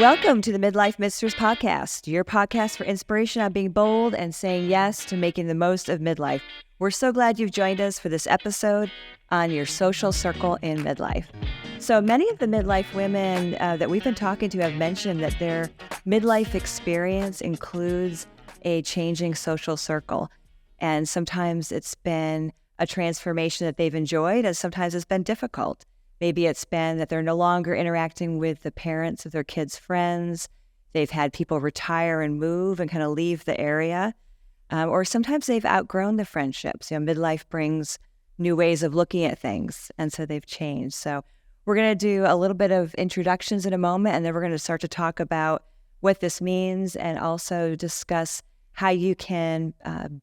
Welcome to the Midlife Misters podcast, your podcast for inspiration on being bold and saying yes to making the most of midlife. We're so glad you've joined us for this episode on your social circle in midlife. So many of the midlife women that we've been talking to have mentioned that their midlife experience includes a changing social circle. And sometimes it's been a transformation that they've enjoyed, and sometimes it's been difficult. Maybe it's been that they're no longer interacting with the parents of their kids' friends. They've had people retire and move and kind of leave the area. Or sometimes they've outgrown the friendships. Midlife brings new ways of looking at things, and so they've changed. So we're going to do a little bit of introductions in a moment, and then we're going to start to talk about what this means and also discuss how you can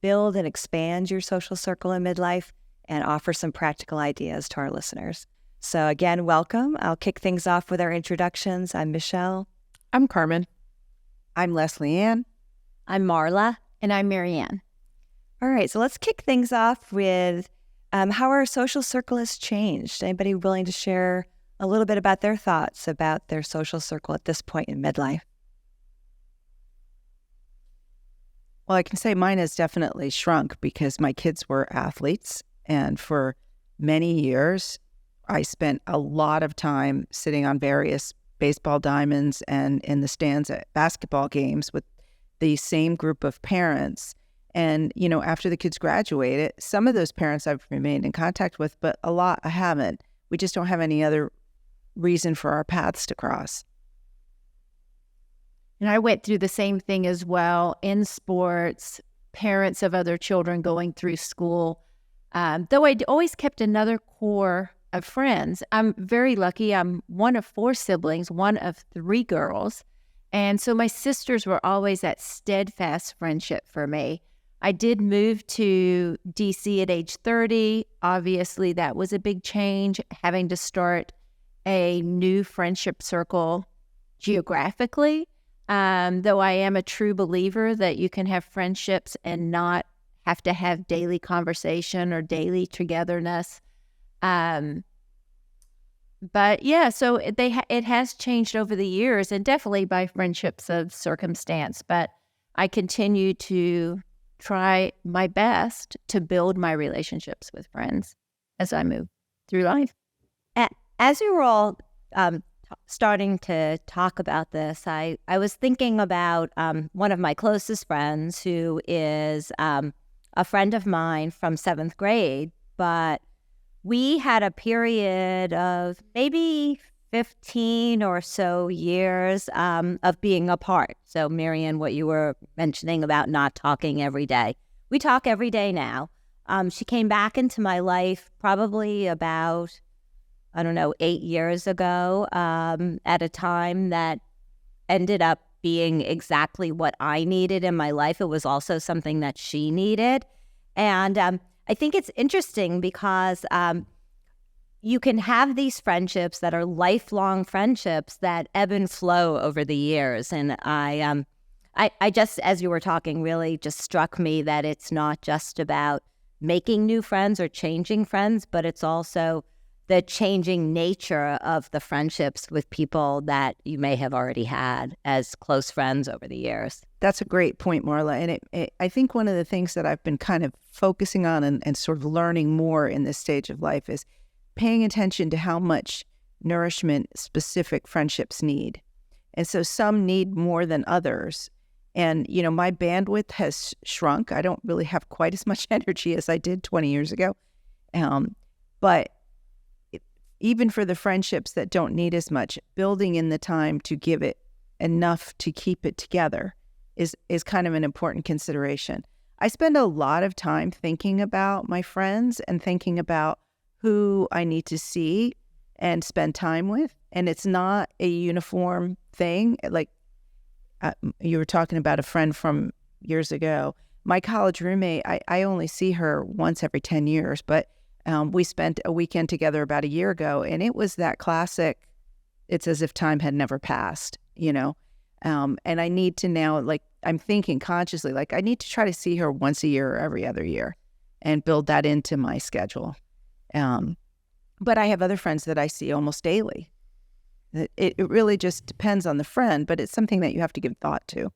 build and expand your social circle in midlife and offer some practical ideas to our listeners. So again, welcome. I'll kick things off with our introductions. I'm Michelle. I'm Carmen. I'm Leslie Ann. I'm Marla. And I'm Marianne. All right, so let's kick things off with how our social circle has changed. Anybody willing to share a little bit about their thoughts about their social circle at this point in midlife? Well, I can say mine has definitely shrunk because my kids were athletes. And for many years, I spent a lot of time sitting on various baseball diamonds and in the stands at basketball games with the same group of parents. And, after the kids graduated, some of those parents I've remained in contact with, but a lot I haven't. We just don't have any other reason for our paths to cross. And I went through the same thing as well in sports, parents of other children going through school. Though I always kept another core of friends. I'm very lucky. I'm one of 4 siblings, one of 3 girls. And so my sisters were always that steadfast friendship for me. I did move to DC at age 30. Obviously, that was a big change, having to start a new friendship circle geographically. Though I am a true believer that you can have friendships and not have to have daily conversation or daily togetherness. But yeah, so it has changed over the years, and definitely by friendships of circumstance. But I continue to try my best to build my relationships with friends as I move through life. As we were all starting to talk about this, I was thinking about one of my closest friends who is a friend of mine from 7th grade, but we had a period of maybe 15 or so years of being apart. So, Marianne, what you were mentioning about not talking every day. We talk every day now. She came back into my life probably about, 8 years ago at a time that ended up being exactly what I needed in my life. It was also something that she needed. And I think it's interesting because you can have these friendships that are lifelong friendships that ebb and flow over the years. And I just, as you were talking, really just struck me that it's not just about making new friends or changing friends, but it's also the changing nature of the friendships with people that you may have already had as close friends over the years. That's a great point, Marla. And I think one of the things that I've been kind of focusing on and sort of learning more in this stage of life is paying attention to how much nourishment specific friendships need. And so some need more than others. And, my bandwidth has shrunk. I don't really have quite as much energy as I did 20 years ago. But even for the friendships that don't need as much, building in the time to give it enough to keep it together is kind of an important consideration. I spend a lot of time thinking about my friends and thinking about who I need to see and spend time with. And it's not a uniform thing. Like you were talking about a friend from years ago. My college roommate, I only see her once every 10 years, but we spent a weekend together about a year ago, and it was that classic, it's as if time had never passed, and I need to now, I'm thinking consciously, I need to try to see her once a year or every other year and build that into my schedule. But I have other friends that I see almost daily. It really just depends on the friend, but it's something that you have to give thought to.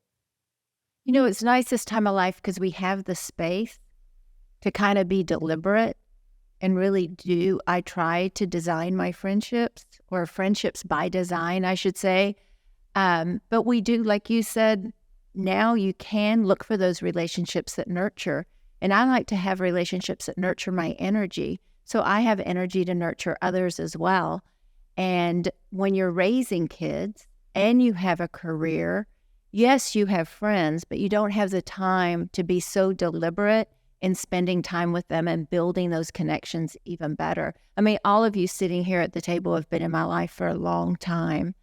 You know, it's nice this time of life because we have the space to kind of be deliberate and really I try to design my friendships, or friendships by design, I should say. But we do, like you said, now you can look for those relationships that nurture. And I like to have relationships that nurture my energy. So I have energy to nurture others as well. And when you're raising kids and you have a career, yes, you have friends, but you don't have the time to be so deliberate in spending time with them and building those connections even better. I mean, all of you sitting here at the table have been in my life for a long time.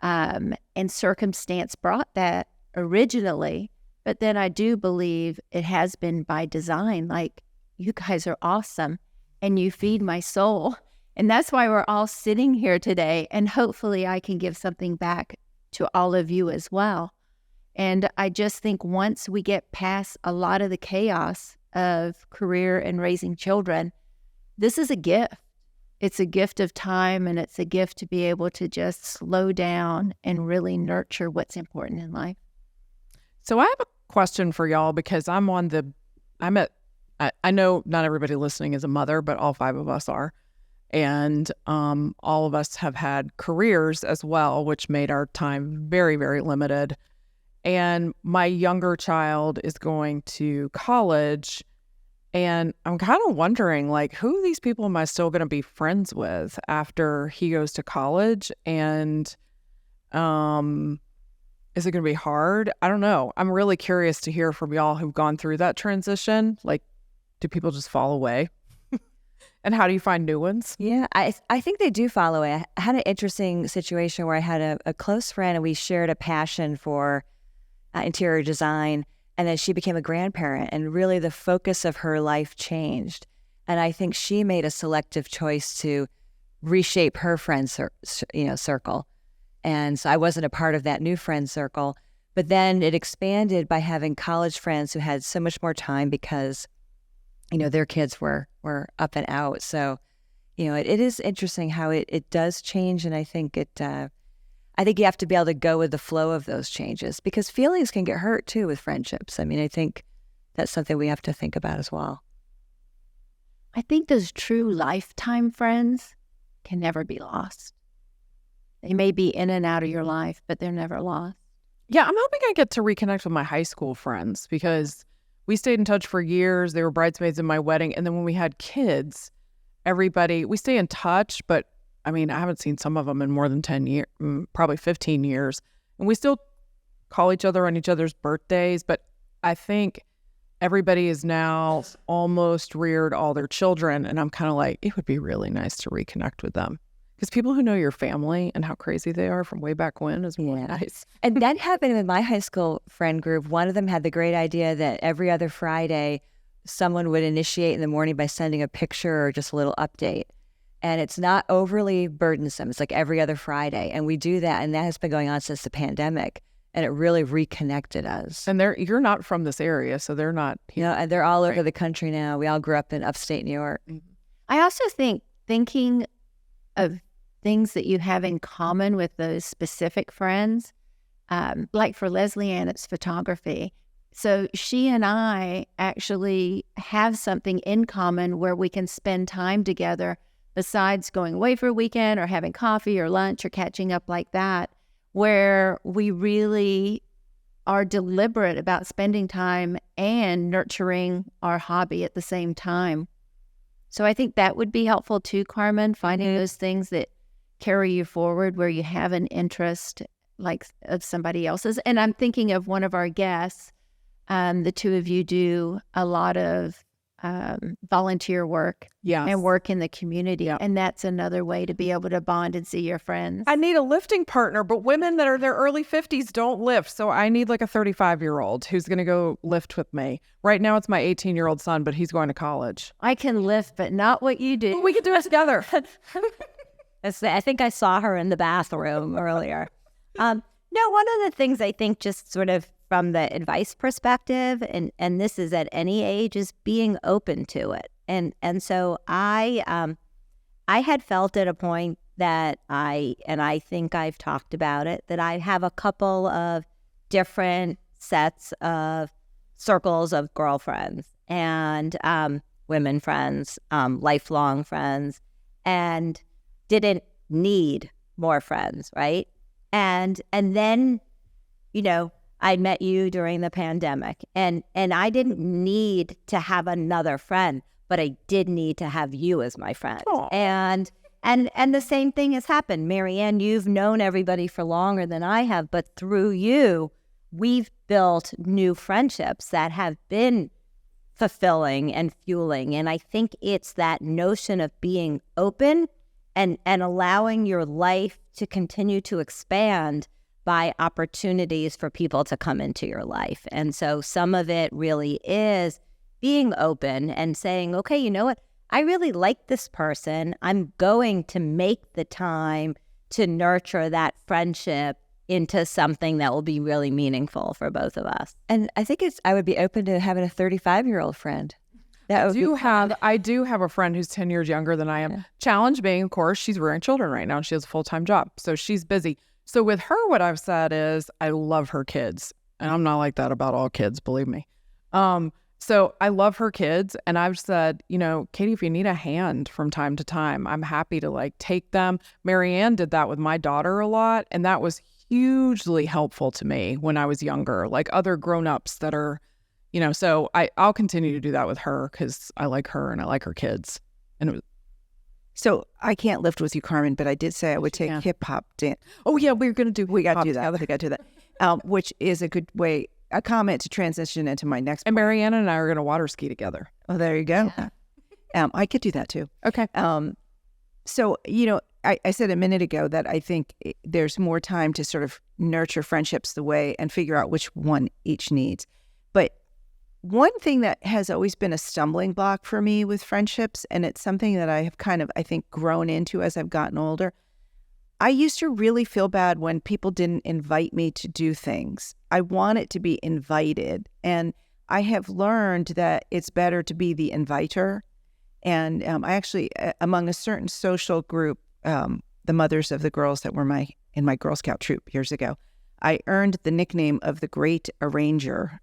And circumstance brought that originally, but then I do believe it has been by design. Like, you guys are awesome and you feed my soul. And that's why we're all sitting here today. And hopefully I can give something back to all of you as well. And I just think once we get past a lot of the chaos of career and raising children, this is a gift. It's a gift of time, and it's a gift to be able to just slow down and really nurture what's important in life. So I have a question for y'all, because I know not everybody listening is a mother, but all 5 of us are. And all of us have had careers as well, which made our time very, very limited. And my younger child is going to college, and I'm kind of wondering, like, who of these people am I still going to be friends with after he goes to college? And is it going to be hard? I don't know. I'm really curious to hear from y'all who've gone through that transition. Like, do people just fall away? And how do you find new ones? Yeah, I think they do fall away. I had an interesting situation where I had a close friend, and we shared a passion for interior design, and then she became a grandparent, and really the focus of her life changed. And I think she made a selective choice to reshape her friend circle. And so I wasn't a part of that new friend circle, but then it expanded by having college friends who had so much more time because, their kids were up and out. So, it is interesting how it does change. And I think I think you have to be able to go with the flow of those changes, because feelings can get hurt too with friendships. I mean, I think that's something we have to think about as well. I think those true lifetime friends can never be lost. They may be in and out of your life, but they're never lost. Yeah, I'm hoping I get to reconnect with my high school friends, because we stayed in touch for years. They were bridesmaids in my wedding. And then when we had kids, we stay in touch, but I mean, I haven't seen some of them in more than 10 years, probably 15 years. And we still call each other on each other's birthdays. But I think everybody is now almost reared all their children. And I'm kind of like, it would be really nice to reconnect with them. Because people who know your family and how crazy they are from way back when is really nice. And that happened with my high school friend group. One of them had the great idea that every other Friday, someone would initiate in the morning by sending a picture or just a little update. And it's not overly burdensome. It's like every other Friday. And we do that. And that has been going on since the pandemic. And it really reconnected us. And you're not from this area, so they're not here. And they're all over the country now. We all grew up in upstate New York. I also think thinking of things that you have in common with those specific friends, like for Leslie Ann, it's photography. So she and I actually have something in common where we can spend time together besides going away for a weekend or having coffee or lunch or catching up like that, where we really are deliberate about spending time and nurturing our hobby at the same time. So I think that would be helpful too, Carmen, finding those things that carry you forward where you have an interest like of somebody else's. And I'm thinking of one of our guests. The two of you do a lot of volunteer work and work in the community. Yeah. And that's another way to be able to bond and see your friends. I need a lifting partner, but women that are in their early 50s don't lift. So I need like a 35-year-old who's going to go lift with me. Right now it's my 18-year-old son, but he's going to college. I can lift, but not what you do. Well, we can do it together. I think I saw her in the bathroom earlier. No, one of the things I think just sort of from the advice perspective, and this is at any age, is being open to it. And so I had felt at a point that I think I've talked about it, that I have a couple of different sets of circles of girlfriends and women friends, lifelong friends, and didn't need more friends, right? And then, you know, I met you during the pandemic, and I didn't need to have another friend, but I did need to have you as my friend. Aw. And the same thing has happened. Marianne, you've known everybody for longer than I have, but through you, we've built new friendships that have been fulfilling and fueling. And I think it's that notion of being open and allowing your life to continue to expand by opportunities for people to come into your life. And so some of it really is being open and saying, okay, you know what? I really like this person. I'm going to make the time to nurture that friendship into something that will be really meaningful for both of us. And I think I would be open to having a 35-year-old friend. That would be I do have a friend who's 10 years younger than I am. Yeah. Challenge being, of course, she's rearing children right now and she has a full-time job. So she's busy. So with her, what I've said is I love her kids. And I'm not like that about all kids, believe me. So I love her kids. And I've said, you know, Katie, if you need a hand from time to time, I'm happy to like take them. Marianne did that with my daughter a lot. And that was hugely helpful to me when I was younger, like other grown-ups that are, you know, so I'll continue to do that with her because I like her and I like her kids. And it was, So I can't lift with you, Carmen, but I did say I would take can. hip hop dance. oh yeah, we're going to do We got to hip-hop do that. together. We got to do that. Which is a good way, a comment to transition into my next. And Marianne and I are going to water ski together. Oh, there you go. I could do that too. Okay. So, you know, I said a minute ago that I think there's more time to sort of nurture friendships the way and figure out which one each needs. But one thing that has always been a stumbling block for me with friendships, and it's something that I have kind of, I think, grown into as I've gotten older. I used to really feel bad when people didn't invite me to do things. I want it to be invited. And I have learned that it's better to be the inviter. And I actually, among a certain social group, the mothers of the girls that were in my Girl Scout troop years ago, I earned the nickname of the Great Arranger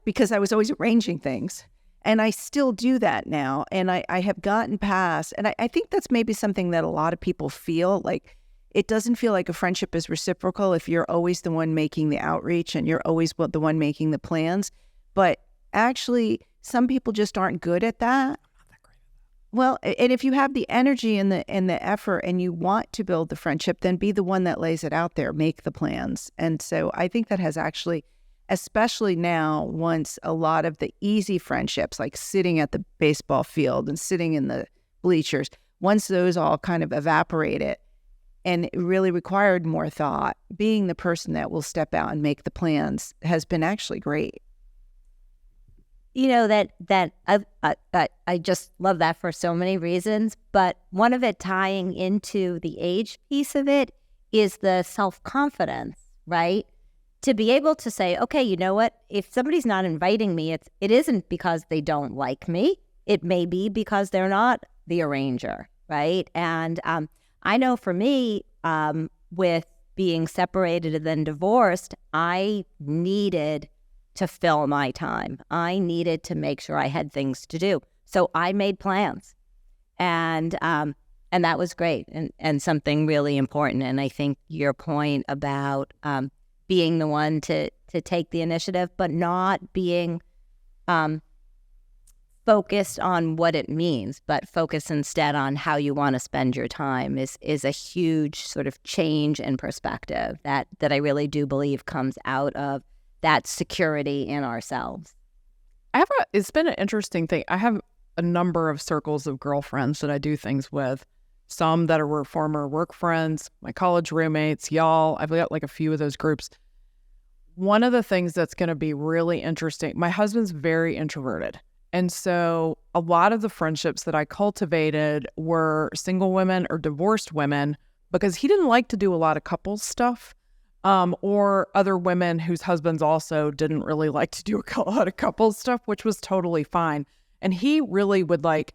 because I was always arranging things. And I still do that now. And I have gotten past, and I think that's maybe something that a lot of people feel, like it doesn't feel like a friendship is reciprocal if you're always the one making the outreach and you're always the one making the plans. But actually, some people just aren't good at that. Well, and if you have the energy and the effort and you want to build the friendship, then be the one that lays it out there, make the plans. And so I think that has actually, especially now, once a lot of the easy friendships, like sitting at the baseball field and sitting in the bleachers, once those all kind of evaporated and it really required more thought, being the person that will step out and make the plans has been actually great. You know, that I just love that for so many reasons. But one of it tying into the age piece of it is the self-confidence, right? To be able to say, okay, you know what? If somebody's not inviting me, it isn't because they don't like me. It may be because they're not the arranger, right? And I know for me, with being separated and then divorced, I needed to fill my time. I needed to make sure I had things to do. So I made plans. And that was great and something really important. And I think your point about being the one to take the initiative, but not being focused on what it means, but focus instead on how you want to spend your time is a huge sort of change in perspective that I really do believe comes out of that security in ourselves. It's been an interesting thing. I have a number of circles of girlfriends that I do things with. Some that are former work friends, my college roommates, y'all. I've got like a few of those groups. One of the things that's going to be really interesting, my husband's very introverted. And so a lot of the friendships that I cultivated were single women or divorced women because he didn't like to do a lot of couples stuff. Or other women whose husbands also didn't really like to do a lot of couples stuff, which was totally fine. And he really would like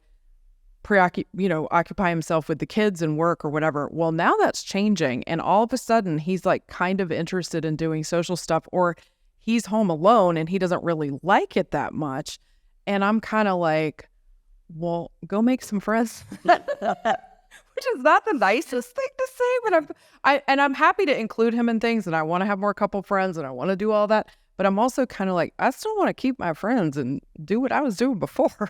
occupy himself with the kids and work or whatever. Well, now that's changing. And all of a sudden he's like kind of interested in doing social stuff, or he's home alone and he doesn't really like it that much. And I'm kind of like, well, go make some friends. Which is not the nicest thing to say, but I'm happy to include him in things, and I want to have more couple friends, and I want to do all that. But I'm also kind of like, I still want to keep my friends and do what I was doing before.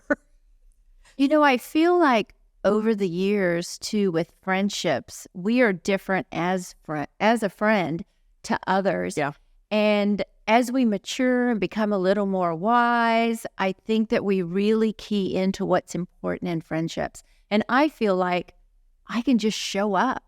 I feel like over the years too, with friendships, we are different as a friend to others. Yeah. And as we mature and become a little more wise, I think that we really key into what's important in friendships. And I feel like I can just show up,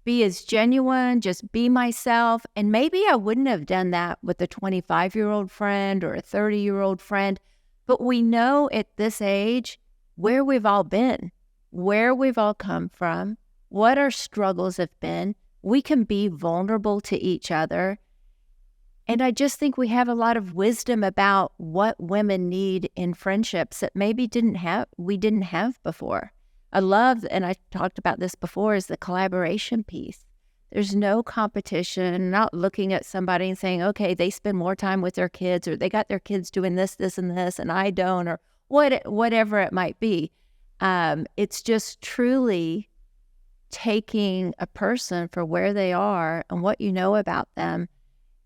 be as genuine, just be myself. And maybe I wouldn't have done that with a 25-year-old friend or a 30-year-old friend. But we know at this age where we've all been, where we've all come from, what our struggles have been. We can be vulnerable to each other. And I just think we have a lot of wisdom about what women need in friendships that maybe we didn't have before. I love, and I talked about this before, is the collaboration piece. There's no competition, not looking at somebody and saying, okay, they spend more time with their kids, or they got their kids doing this, this, and this, and I don't, or whatever it might be. It's just truly taking a person for where they are and what you know about them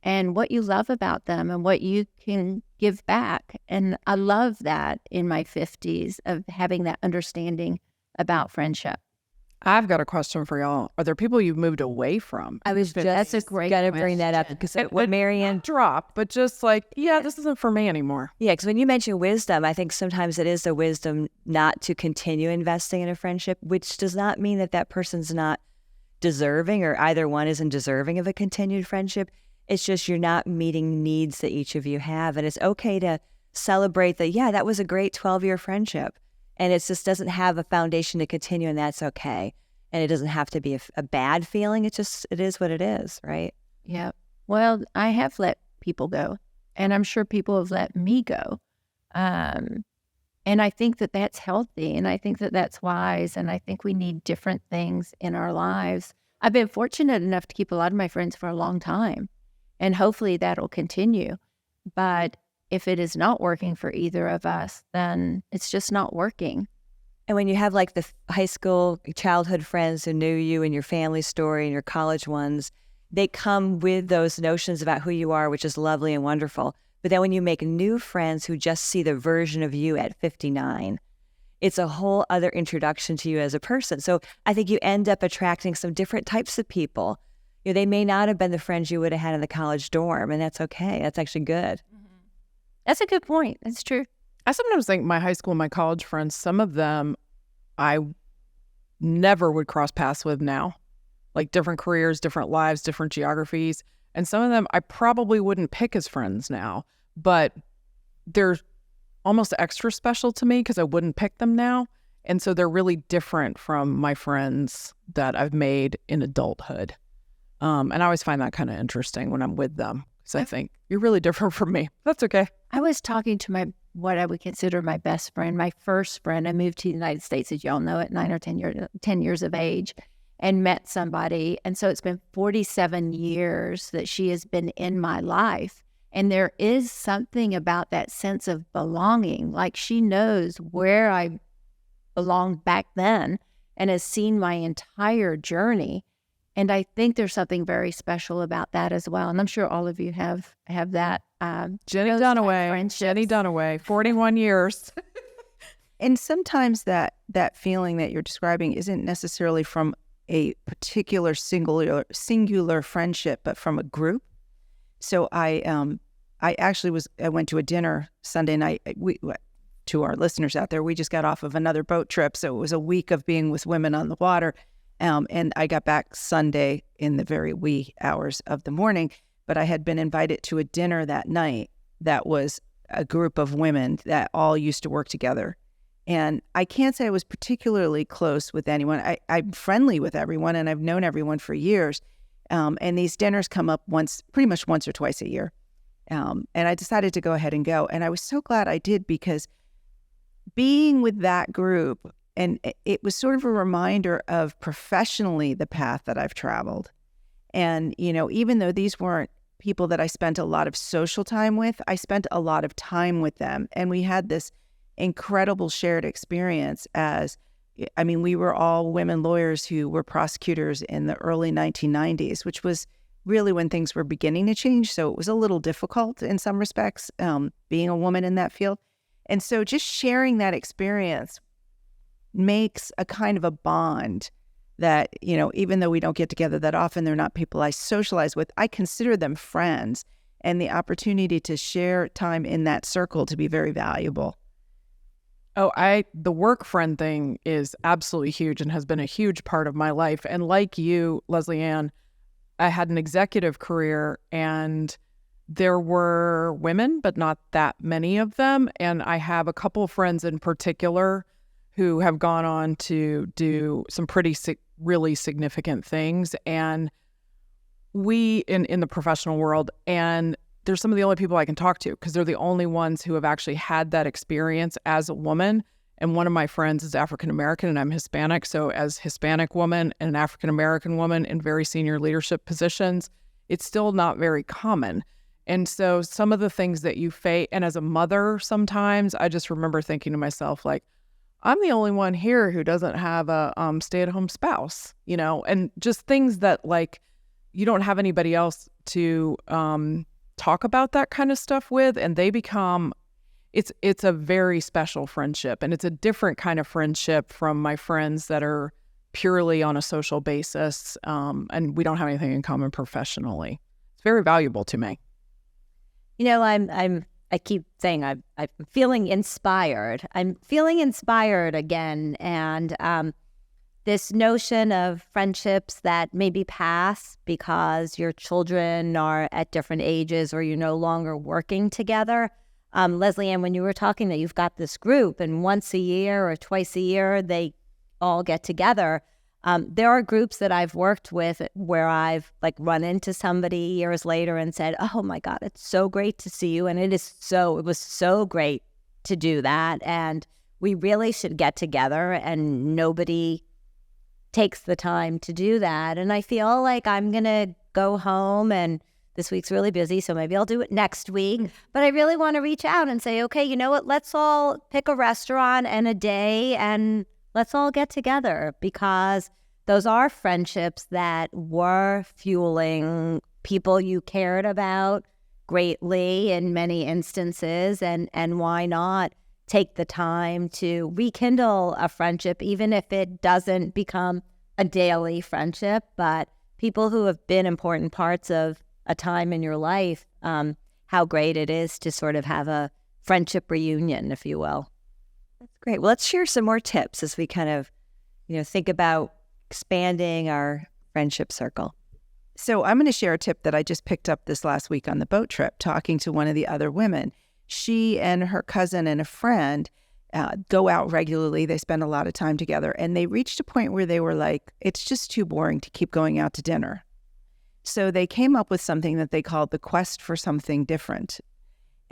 and what you love about them and what you can give back. And I love that in my 50s of having that understanding about friendship. I've got a question for y'all. Are there people you've moved away from? I was That's a just great going to bring that up because what Marianne dropped, but just like, yeah, this isn't for me anymore. Yeah, because when you mention wisdom, I think sometimes it is the wisdom not to continue investing in a friendship, which does not mean that that person's not deserving, or either one isn't deserving of a continued friendship. It's just you're not meeting needs that each of you have. And it's okay to celebrate that, yeah, that was a great 12-year friendship. And it just doesn't have a foundation to continue, and that's okay. And it doesn't have to be a bad feeling. It is what it is, right? Yeah. Well, I have let people go, and I'm sure people have let me go. And I think that that's healthy, and I think that that's wise, and I think we need different things in our lives. I've been fortunate enough to keep a lot of my friends for a long time, and hopefully that'll continue. But if it is not working for either of us, then it's just not working. And when you have like the high school childhood friends who knew you and your family story and your college ones, they come with those notions about who you are, which is lovely and wonderful. But then when you make new friends who just see the version of you at 59, it's a whole other introduction to you as a person. So I think you end up attracting some different types of people. They may not have been the friends you would have had in the college dorm, and that's okay. That's actually good. That's a good point. That's true. I sometimes think my high school and my college friends, some of them I never would cross paths with now, like different careers, different lives, different geographies. And some of them I probably wouldn't pick as friends now, but they're almost extra special to me because I wouldn't pick them now. And so they're really different from my friends that I've made in adulthood. And I always find that kind of interesting when I'm with them, because I think you're really different from me. That's okay. I was talking to what I would consider my best friend, my first friend. I moved to the United States, as y'all know, at 9 or 10 years of age, and met somebody. And so it's been 47 years that she has been in my life. And there is something about that sense of belonging. Like, she knows where I belonged back then and has seen my entire journey. And I think there's something very special about that as well. And I'm sure all of you have that. Jenny Dunaway, 41 years. And sometimes that feeling that you're describing isn't necessarily from a particular singular friendship, but from a group. So I went to a dinner Sunday night. To our listeners out there, we just got off of another boat trip, so it was a week of being with women on the water. And I got back Sunday in the very wee hours of the morning, but I had been invited to a dinner that night that was a group of women that all used to work together. And I can't say I was particularly close with anyone. I'm friendly with everyone, and I've known everyone for years. And these dinners come up pretty much once or twice a year. And I decided to go ahead and go. And I was so glad I did, because being with that group And it was sort of a reminder of professionally the path that I've traveled. And, even though these weren't people that I spent a lot of social time with, I spent a lot of time with them. And we had this incredible shared experience we were all women lawyers who were prosecutors in the early 1990s, which was really when things were beginning to change. So it was a little difficult in some respects, being a woman in that field. And so just sharing that experience makes a kind of a bond that, even though we don't get together that often, they're not people I socialize with. I consider them friends, and the opportunity to share time in that circle to be very valuable. Oh, the work friend thing is absolutely huge and has been a huge part of my life. And like you, Leslie Ann, I had an executive career, and there were women, but not that many of them. And I have a couple of friends in particular who have gone on to do some really significant things. And we in the professional world, and they're some of the only people I can talk to because they're the only ones who have actually had that experience as a woman. And one of my friends is African American and I'm Hispanic. So as Hispanic woman and an African American woman in very senior leadership positions, it's still not very common. And so some of the things that you face, and as a mother, sometimes I just remember thinking to myself, like, I'm the only one here who doesn't have a stay-at-home spouse, and just things that, like, you don't have anybody else to talk about that kind of stuff with, and they become, it's a very special friendship, and it's a different kind of friendship from my friends that are purely on a social basis, and we don't have anything in common professionally. It's very valuable to me. I keep saying I'm feeling inspired. I'm feeling inspired again. And this notion of friendships that maybe pass because your children are at different ages or you're no longer working together. Leslie Ann, when you were talking that you've got this group and once a year or twice a year, they all get together. There are groups that I've worked with where I've run into somebody years later and said, oh my God, it's so great to see you. And it was so great to do that. And we really should get together, and nobody takes the time to do that. And I feel like I'm going to go home, and this week's really busy, so maybe I'll do it next week. But I really want to reach out and say, okay, you know what? Let's all pick a restaurant and a day and let's all get together, because those are friendships that were fueling people you cared about greatly in many instances. And why not take the time to rekindle a friendship, even if it doesn't become a daily friendship, but people who have been important parts of a time in your life, how great it is to sort of have a friendship reunion, if you will. That's great. Well, let's share some more tips as we kind of, think about expanding our friendship circle. So I'm going to share a tip that I just picked up this last week on the boat trip, talking to one of the other women. She and her cousin and a friend go out regularly. They spend a lot of time together, and they reached a point where they were like, it's just too boring to keep going out to dinner. So they came up with something that they called the quest for something different.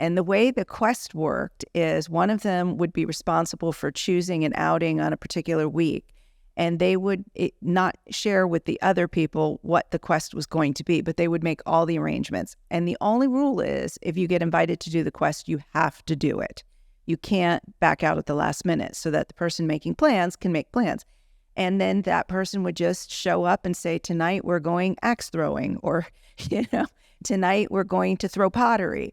And the way the quest worked is one of them would be responsible for choosing an outing on a particular week, and they would not share with the other people what the quest was going to be, but they would make all the arrangements. And the only rule is, if you get invited to do the quest, you have to do it. You can't back out at the last minute, so that the person making plans can make plans. And then that person would just show up and say, tonight we're going axe throwing, or, tonight we're going to throw pottery.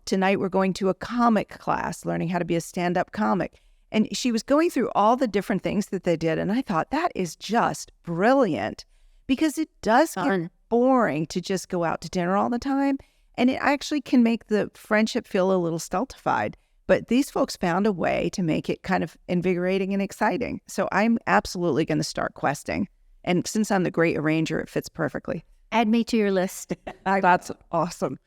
Tonight we're going to a comic class, learning how to be a stand-up comic. And she was going through all the different things that they did. And I thought, that is just brilliant, because it does get boring to just go out to dinner all the time. And it actually can make the friendship feel a little stultified. But these folks found a way to make it kind of invigorating and exciting. So I'm absolutely going to start questing. And since I'm the great arranger, it fits perfectly. Add me to your list. That's awesome.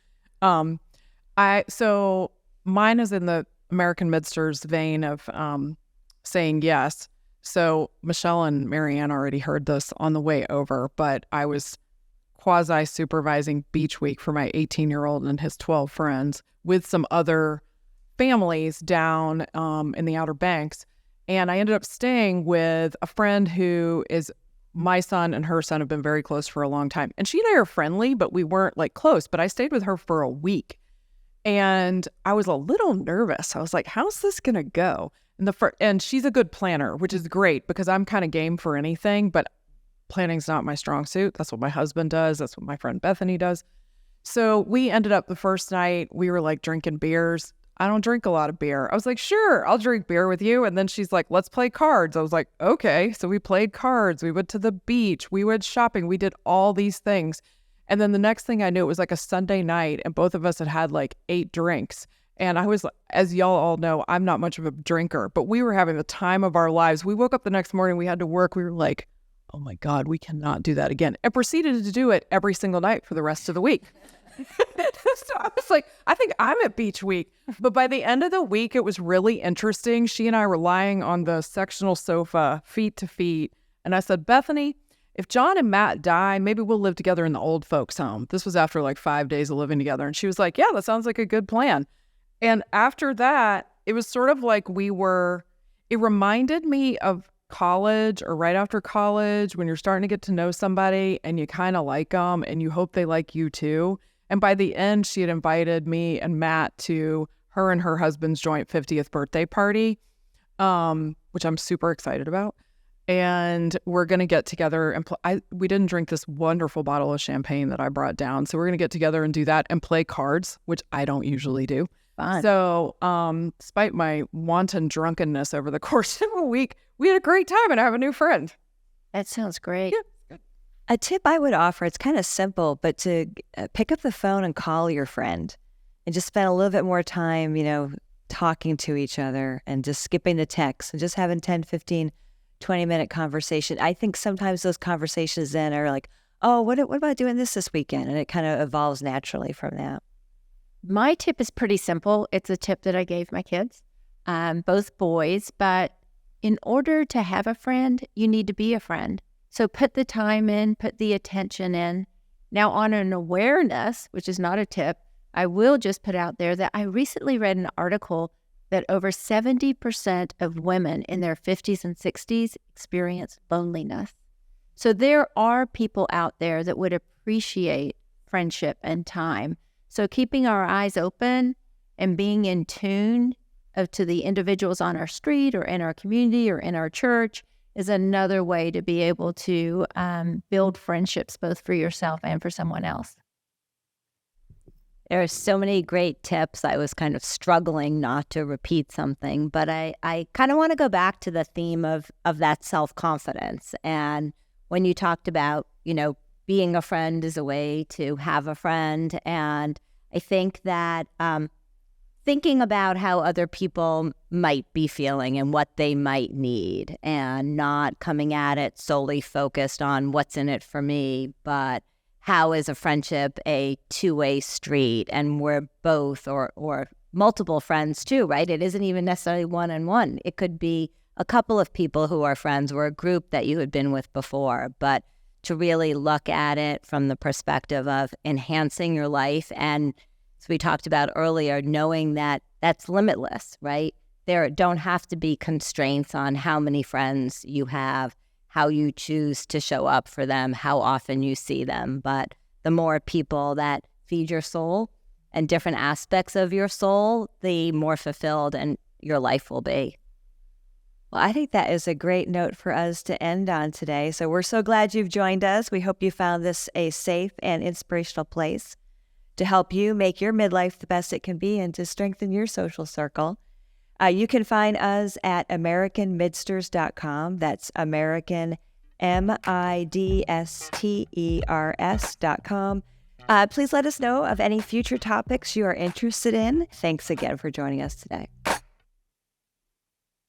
So mine is in the American Midsters vein of saying yes. So Michelle and Marianne already heard this on the way over, but I was quasi-supervising beach week for my 18-year-old and his 12 friends with some other families down in the Outer Banks. And I ended up staying with a friend who is my son, and her son have been very close for a long time. And she and I are friendly, but we weren't like close. But I stayed with her for a week. And I was a little nervous. I was like, how's this going to go? And she's a good planner, which is great because I'm kind of game for anything, but planning's not my strong suit. That's what my husband does. That's what my friend Bethany does. So we ended up the first night, we were like drinking beers. I don't drink a lot of beer. I was like, sure, I'll drink beer with you. And then she's like, let's play cards. I was like, okay. So we played cards. We went to the beach. We went shopping. We did all these things. And then the next thing I knew, it was like a Sunday night and both of us had had like 8 drinks. And I was, as y'all all know, I'm not much of a drinker, but we were having the time of our lives. We woke up the next morning, we had to work. We were like, oh my God, we cannot do that again. And proceeded to do it every single night for the rest of the week. So I was like, I think I'm at beach week. But by the end of the week, it was really interesting. She and I were lying on the sectional sofa, feet to feet. And I said, Bethany, if John and Matt die, maybe we'll live together in the old folks' home. This was after like 5 days of living together. And she was like, yeah, that sounds like a good plan. And after that, it was sort of like it reminded me of college or right after college when you're starting to get to know somebody and you kind of like them and you hope they like you too. And by the end, she had invited me and Matt to her and her husband's joint 50th birthday party, which I'm super excited about. And we're going to get together and we didn't drink this wonderful bottle of champagne that I brought down. So we're going to get together and do that and play cards, which I don't usually do. Fun. So despite my wanton drunkenness over the course of a week, we had a great time and I have a new friend. That sounds great. Yeah. A tip I would offer, it's kind of simple, but to pick up the phone and call your friend and just spend a little bit more time, talking to each other and just skipping the text and just having 10, 15, 20-minute conversation. I think sometimes those conversations then are like, oh, what about doing this weekend? And it kind of evolves naturally from that. My tip is pretty simple. It's a tip that I gave my kids, both boys. But in order to have a friend, you need to be a friend. So put the time in, put the attention in. Now, on an awareness, which is not a tip, I will just put out there that I recently read an article that over 70% of women in their 50s and 60s experience loneliness. So there are people out there that would appreciate friendship and time. So keeping our eyes open and being in tune to the individuals on our street or in our community or in our church is another way to be able to build friendships both for yourself and for someone else. There are so many great tips. I was kind of struggling not to repeat something, but I kind of want to go back to the theme of that self-confidence. And when you talked about, being a friend is a way to have a friend. And I think that thinking about how other people might be feeling and what they might need and not coming at it solely focused on what's in it for me, but how is a friendship a two-way street, and we're both or multiple friends too, right? It isn't even necessarily one-on-one. It could be a couple of people who are friends or a group that you had been with before, but to really look at it from the perspective of enhancing your life. And as we talked about earlier, knowing that that's limitless, right? There don't have to be constraints on how many friends you have, how you choose to show up for them, how often you see them. But the more people that feed your soul and different aspects of your soul, the more fulfilled and your life will be. Well, I think that is a great note for us to end on today. So we're so glad you've joined us. We hope you found this a safe and inspirational place to help you make your midlife the best it can be and to strengthen your social circle. You can find us at AmericanMidsters.com. That's American, MIDSTERS.com. Please let us know of any future topics you are interested in. Thanks again for joining us today.